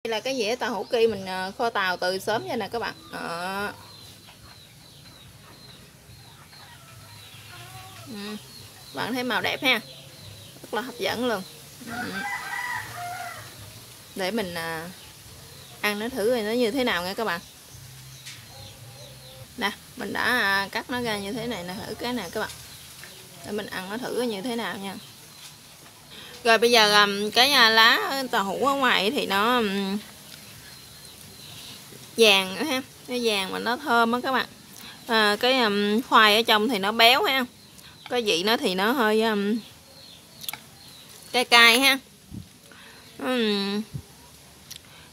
Đây là cái dĩa tàu hũ ki mình kho tàu từ sớm nha nè các bạn. Bạn thấy màu đẹp ha, rất là hấp dẫn luôn. Để mình ăn nó thử nó như thế nào nha các bạn. Nè, mình đã cắt nó ra như thế này nè, thử cái này các bạn. Để mình ăn nó thử như thế nào nha. Rồi bây giờ cái lá tàu hũ ở ngoài thì nó vàng nữa ha, nó vàng mà nó thơm á các bạn. Cái khoai ở trong thì nó béo ha, cái vị nó thì nó hơi cay cay ha,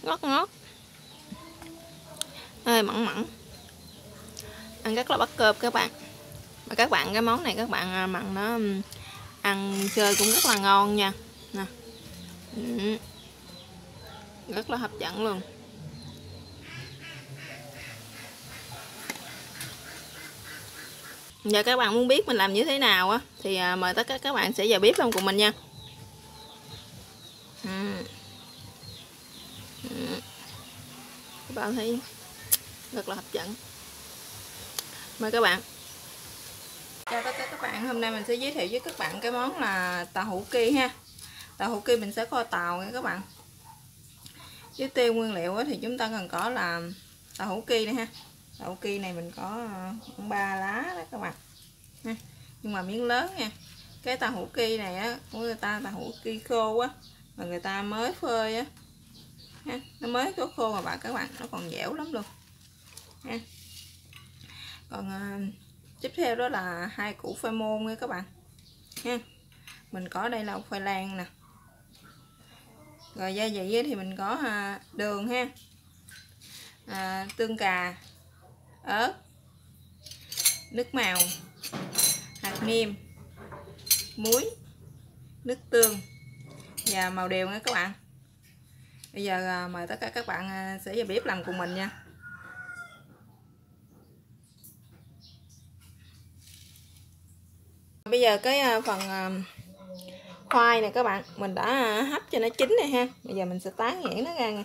ngọt ngọt, hơi mặn mặn, ăn rất là bắt cơm các bạn. Mà các bạn cái món này các bạn mặn nó ăn chơi cũng rất là ngon nha nè. Rất là hấp dẫn luôn. Giờ các bạn muốn biết mình làm như thế nào á thì mời tất cả các bạn sẽ vào bếp luôn cùng mình nha. Các bạn thấy rất là hấp dẫn. Mời các bạn. Chào tất cả các bạn, hôm nay mình sẽ giới thiệu với các bạn cái món là tàu hũ ki ha. Tàu hũ ki mình sẽ kho tàu nha các bạn. Với tiêu nguyên liệu thì chúng ta cần có là tàu hũ ki này ha. Tàu hũ ki này mình có 3 lá đó các bạn ha. Nhưng mà miếng lớn nha. Cái tàu hũ ki này á của người ta tàu hũ ki khô á, mà người ta mới phơi á ha. Nó mới có khô mà các bạn, nó còn dẻo lắm luôn ha. Còn tiếp theo đó là 2 củ khoai môn nha các bạn ha. Mình có đây là khoai lang nè. Rồi gia vị thì mình có đường ha, tương cà, ớt, nước màu, hạt nêm, muối, nước tương và màu điều nha các bạn. Bây giờ mời tất cả các bạn sẽ vào bếp làm cùng mình nha. Bây giờ cái phần khoai này các bạn, mình đã hấp cho nó chín này ha. Bây giờ mình sẽ tán nhuyễn nó ra nha.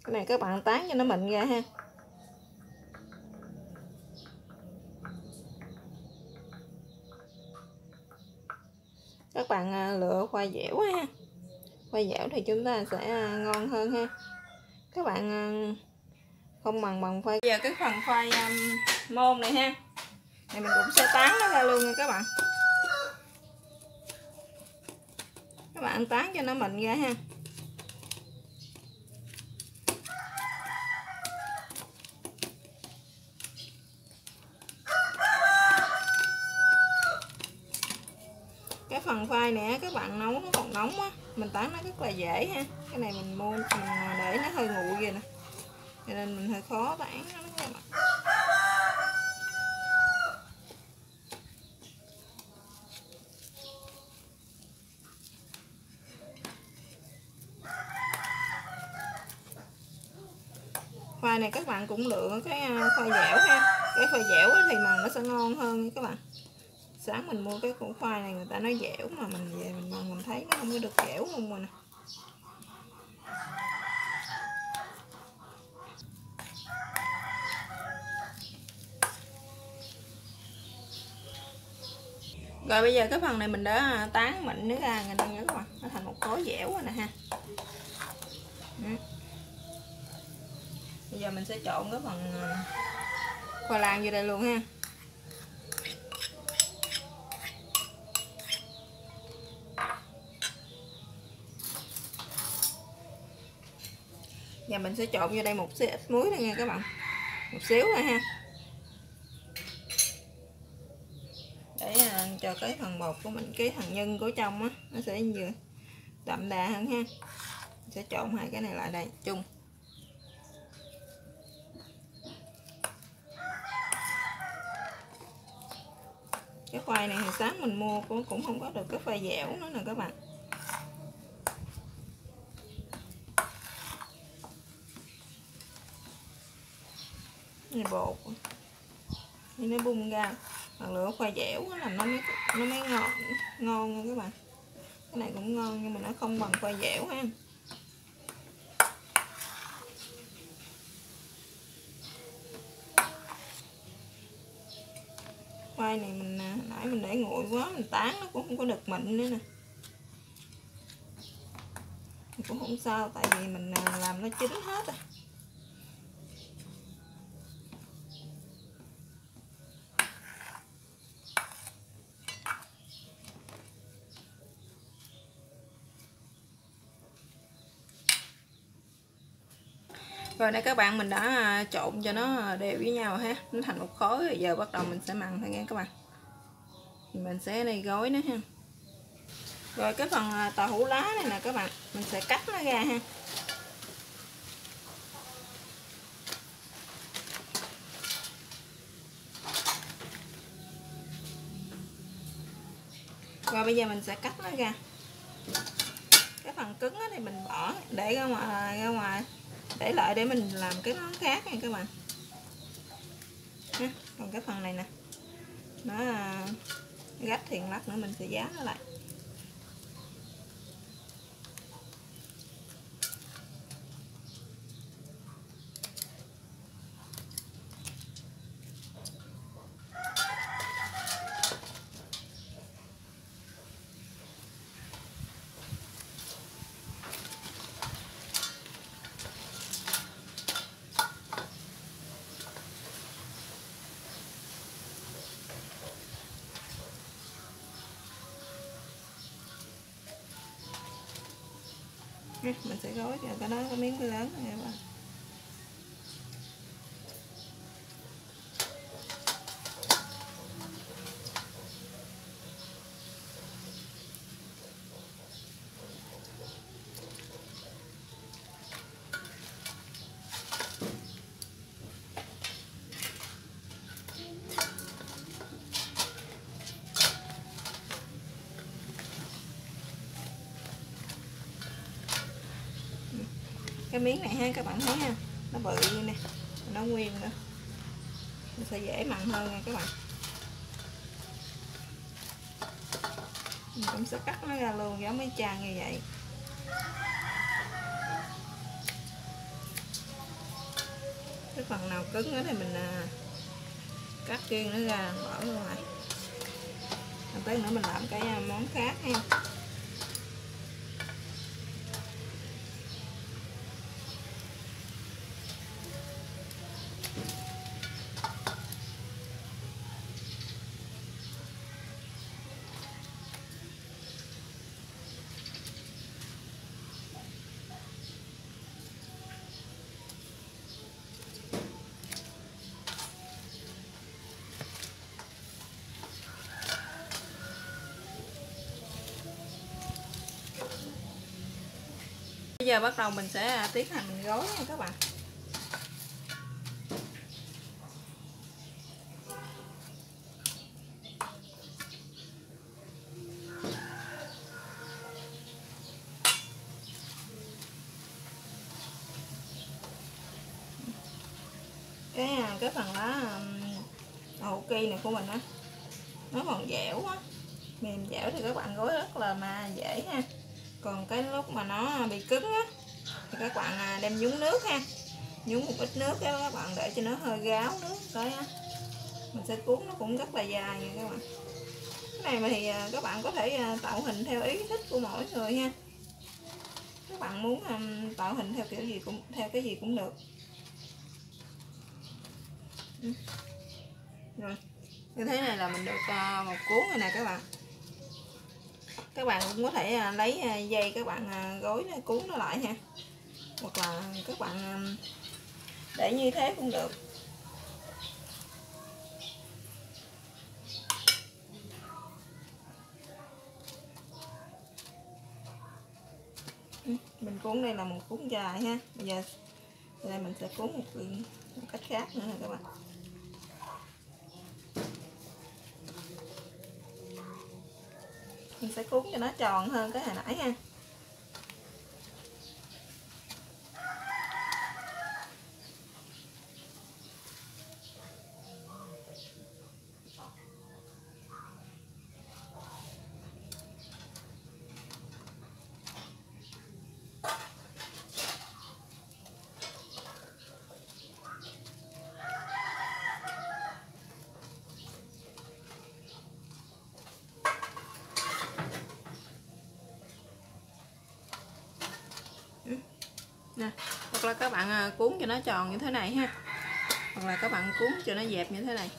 Cái này các bạn tán cho nó mịn ra ha. Các bạn lựa khoai dẻo ha. Khoai dẻo thì chúng ta sẽ ngon hơn ha. Các bạn không bằng khoai. Bây giờ cái phần khoai môn này ha, thì mình cũng sẽ tán nó ra luôn nha các bạn. Các bạn tán cho nó mịn ra ha. Cái phần khoai này các bạn nấu nó còn nóng á, mình tán nó rất là dễ ha. Cái này mình mua mình để nó hơi nguội vậy nè, cho nên mình hơi khó tán nó các bạn. Khoai này các bạn cũng lựa cái khoai dẻo ha. Cái khoai dẻo thì mà nó sẽ ngon hơn nha các bạn. Sáng mình mua cái củ khoai này người ta nói dẻo mà mình về mình thấy nó không có được dẻo luôn rồi nè. Rồi bây giờ cái phần này mình đã tán mịn nó ra rồi nha các bạn, nó thành một khối dẻo rồi nè ha. Bây giờ mình sẽ trộn cái phần khoai lang vô đây luôn ha. Giờ mình sẽ trộn vô đây một xíu ít muối thôi nha các bạn, một xíu thôi ha, để cho cái phần bột của mình, cái phần nhân của trong á nó sẽ vừa đậm đà hơn ha. Mình sẽ trộn hai cái này lại đây chung. Cái khoai này hồi sáng mình mua cũng không có được cái khoai dẻo nữa nè các bạn. Này bột nó bung ra, mà lựa khoai dẻo là nó mới ngon nha các bạn. Cái này cũng ngon nhưng mà nó không bằng khoai dẻo ha. khoai này mình nãy mình để nguội quá, mình tán nó cũng không có được mịn nữa nè. Cũng không sao, tại vì mình làm nó chín hết rồi. Rồi đây các bạn, mình đã trộn cho nó đều với nhau ha, nó thành một khối rồi. Giờ bắt đầu mình sẽ mặn thôi nha các bạn. Thì mình sẽ này gói nó ha. Rồi cái phần tàu hũ lá này nè các bạn, mình sẽ cắt nó ra ha. Rồi bây giờ mình sẽ cắt nó ra. Cái phần cứng thì mình bỏ để ra ngoài để lại để mình làm cái món khác nha các bạn. Còn cái phần này nè, nó gách thì lát nữa mình sẽ dán nó lại. Mình sẽ gói cho cái đó có miếng lớn này các bạn. Cái miếng này ha các bạn thấy ha, nó bự như nè, nó nguyên nữa, nó sẽ dễ mặn hơn nha các bạn. Mình cũng sẽ cắt nó ra luôn giống mấy chang như vậy. Cái phần nào cứng nữa thì mình cắt riêng nó ra bỏ ra ngoài. Tới nữa mình làm cái món khác ha. Bây giờ bắt đầu mình sẽ tiến hành mình gói nha các bạn. Cái phần lá hậu kỳ này của mình á, nó còn dẻo á, mềm dẻo thì các bạn gói rất là dễ ha. Còn cái lúc mà nó bị cứng á thì các bạn đem nhúng nước ha, nhúng một ít nước đó, các bạn để cho nó hơi ráo nước cái á, mình sẽ cuốn nó cũng rất là dài nha các bạn. Cái này mà thì các bạn có thể tạo hình theo ý thích của mỗi người ha. Các bạn muốn tạo hình theo kiểu gì cũng theo cái gì cũng được. Rồi như thế này là mình được một cuốn rồi nè các bạn. Các bạn cũng có thể lấy dây các bạn gối cuốn nó lại ha, hoặc là các bạn để như thế cũng được. Mình cuốn đây là một cuốn dài ha. Bây giờ đây mình sẽ cuốn một cách khác nữa nè các bạn. Mình sẽ cuốn cho nó tròn hơn cái hồi nãy ha. nè, hoặc là các bạn cuốn cho nó tròn như thế này ha, hoặc là các bạn cuốn cho nó dẹp như thế này,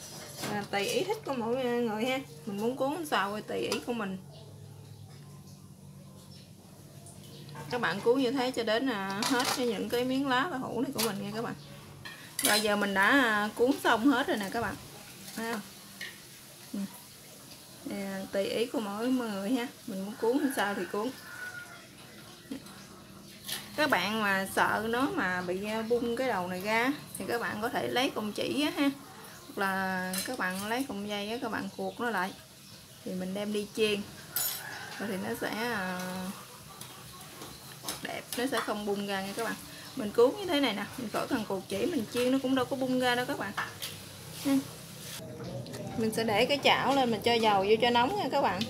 tùy ý thích của mỗi người ha, mình muốn cuốn sao tùy ý của mình. Các bạn cuốn như thế cho đến hết những cái miếng lá tàu hũ này của mình nha các bạn. Rồi giờ mình đã cuốn xong hết rồi nè các bạn, thấy không? Tùy ý của mỗi người ha, mình muốn cuốn sao thì cuốn. Các bạn mà sợ nó mà bị bung cái đầu này ra thì các bạn có thể lấy cọng chỉ ha, hoặc là các bạn lấy cọng dây các bạn cuột nó lại thì mình đem đi chiên, rồi thì nó sẽ đẹp, nó sẽ không bung ra nha các bạn. Mình cuốn như thế này nè, mình khỏi cần cuột chỉ, mình chiên nó cũng đâu có bung ra đâu các bạn. Mình sẽ để cái chảo lên, mình cho dầu vô cho nóng nha các bạn.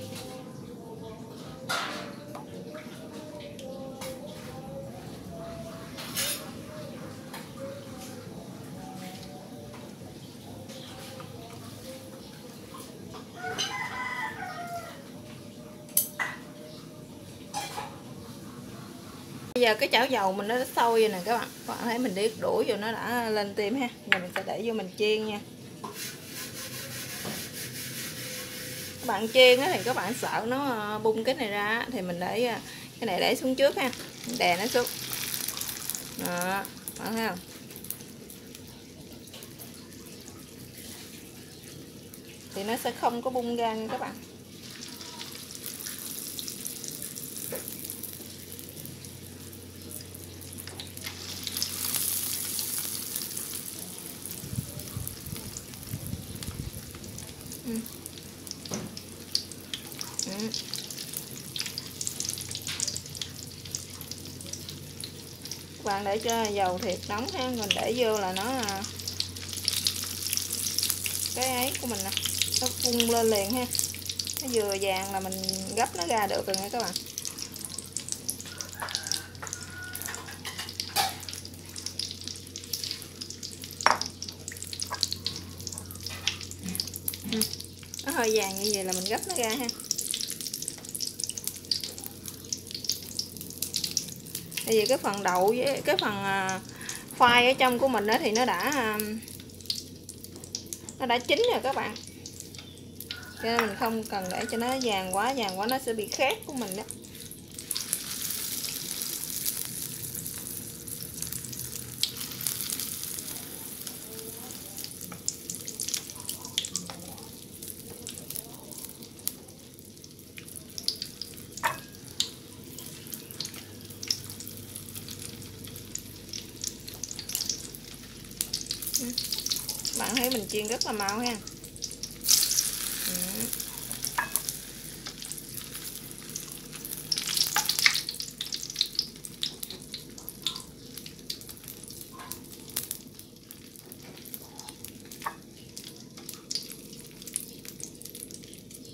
Bây giờ cái chảo dầu mình nó sôi rồi nè các bạn. Các bạn thấy mình đi đũa vô nó đã lên tim ha. Giờ mình sẽ để vô mình chiên nha. Các bạn chiên thì các bạn sợ nó bung cái này ra thì mình để cái này để xuống trước ha. Mình đè nó xuống. Đó, bạn thấy không? Thì nó sẽ không có bung ra nha các bạn. Các bạn để cho dầu thiệt nóng ha, mình để vô là nó cái ấy của mình nè, nó bung lên liền ha. Nó vừa vàng là mình gấp nó ra được rồi nha các bạn. Nó hơi vàng như vậy là mình gấp nó ra ha. Tại vì cái phần đậu với cái phần khoai ở trong của mình đó thì nó đã chín rồi các bạn, cho nên mình không cần để cho nó vàng quá nó sẽ bị khét của mình đó. Bạn thấy mình chiên rất là mau ha.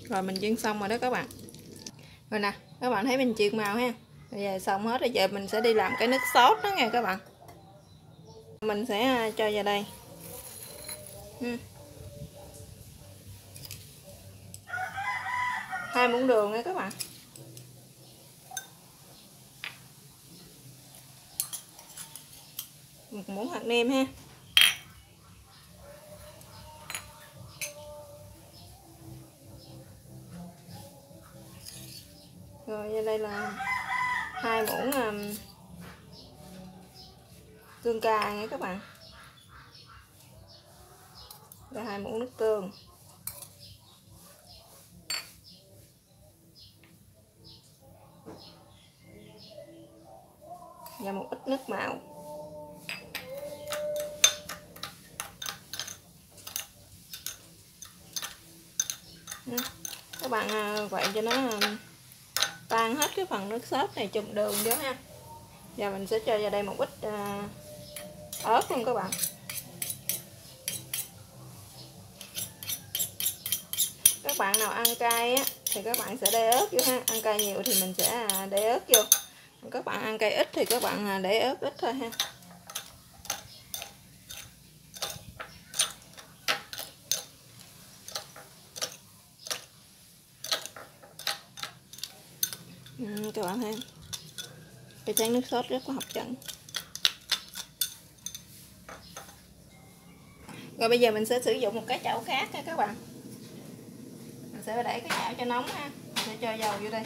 Rồi mình chiên xong rồi đó các bạn. Rồi nè, các bạn thấy mình chiên màu ha. Bây giờ xong hết rồi, giờ mình sẽ đi làm cái nước sốt đó nha các bạn. Mình sẽ cho vào đây. 2 muỗng đường nha các bạn. Một muỗng hạt nêm ha. Rồi đây là 2 muỗng tương cà nha các bạn. Đây 2 muỗng nước tương. Và một ít nước màu. Các bạn vậy cho nó tan hết cái phần nước sốt này, chùm đường vô ha. Giờ mình sẽ cho vào đây một ít ớt luôn các bạn. Các bạn nào ăn cay á thì các bạn sẽ để ớt vô ha, ăn cay nhiều thì mình sẽ để ớt vô. Các bạn ăn cay ít thì các bạn để ớt ít thôi ha. Các bạn thấy cái chén nước sốt rất là hấp dẫn. Rồi bây giờ mình sẽ sử dụng một cái chảo khác nha các bạn. Mình sẽ để cái chảo cho nóng ha. Mình sẽ cho dầu vô đây.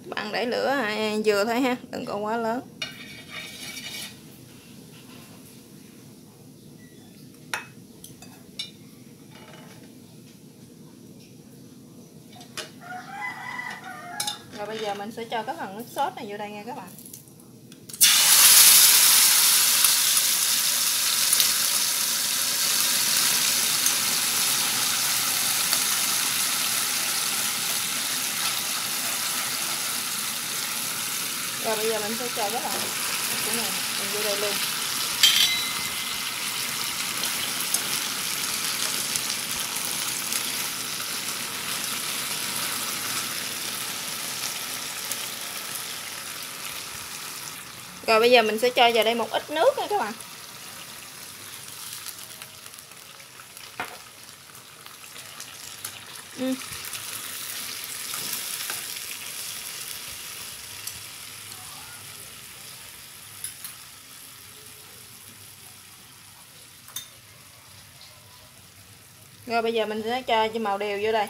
Bạn để lửa vừa thôi ha, đừng có quá lớn. Rồi bây giờ mình sẽ cho cái phần nước sốt này vô đây nha các bạn. Rồi bây giờ mình sẽ cho cái phần của này mình vô đây luôn. Rồi bây giờ mình sẽ cho vào đây một ít nước nha các bạn. Rồi bây giờ mình sẽ cho màu đều vô đây.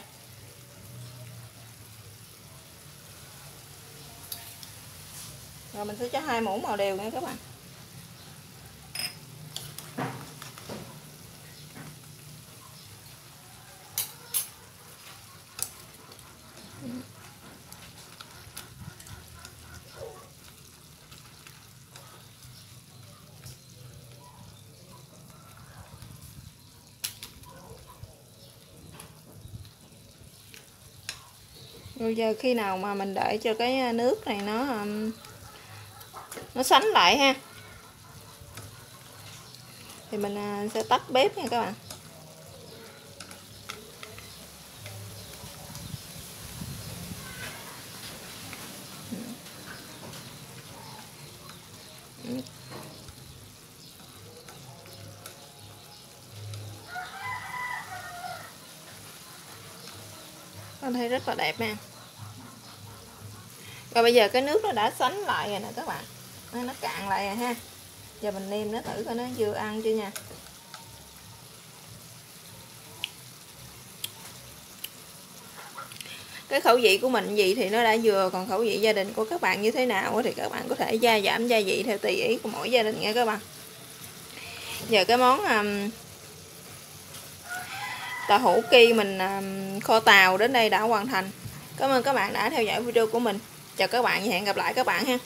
Rồi mình sẽ cho 2 muỗng màu đều nha các bạn. Rồi giờ khi nào mà mình đợi cho cái nước này nó sánh lại ha, thì mình sẽ tắt bếp nha các bạn. Con thấy rất là đẹp nha. Rồi bây giờ cái nước nó đã sánh lại rồi nè các bạn, nó cạn lại rồi ha. Giờ mình nêm nó thử coi nó vừa ăn chưa nha. Cái khẩu vị của mình gì thì nó đã vừa, còn khẩu vị gia đình của các bạn như thế nào thì các bạn có thể gia giảm gia vị theo tùy ý của mỗi gia đình nha các bạn. Giờ cái món tàu hũ ki mình kho tàu đến đây đã hoàn thành. Cảm ơn các bạn đã theo dõi video của mình. Chào các bạn và hẹn gặp lại các bạn ha.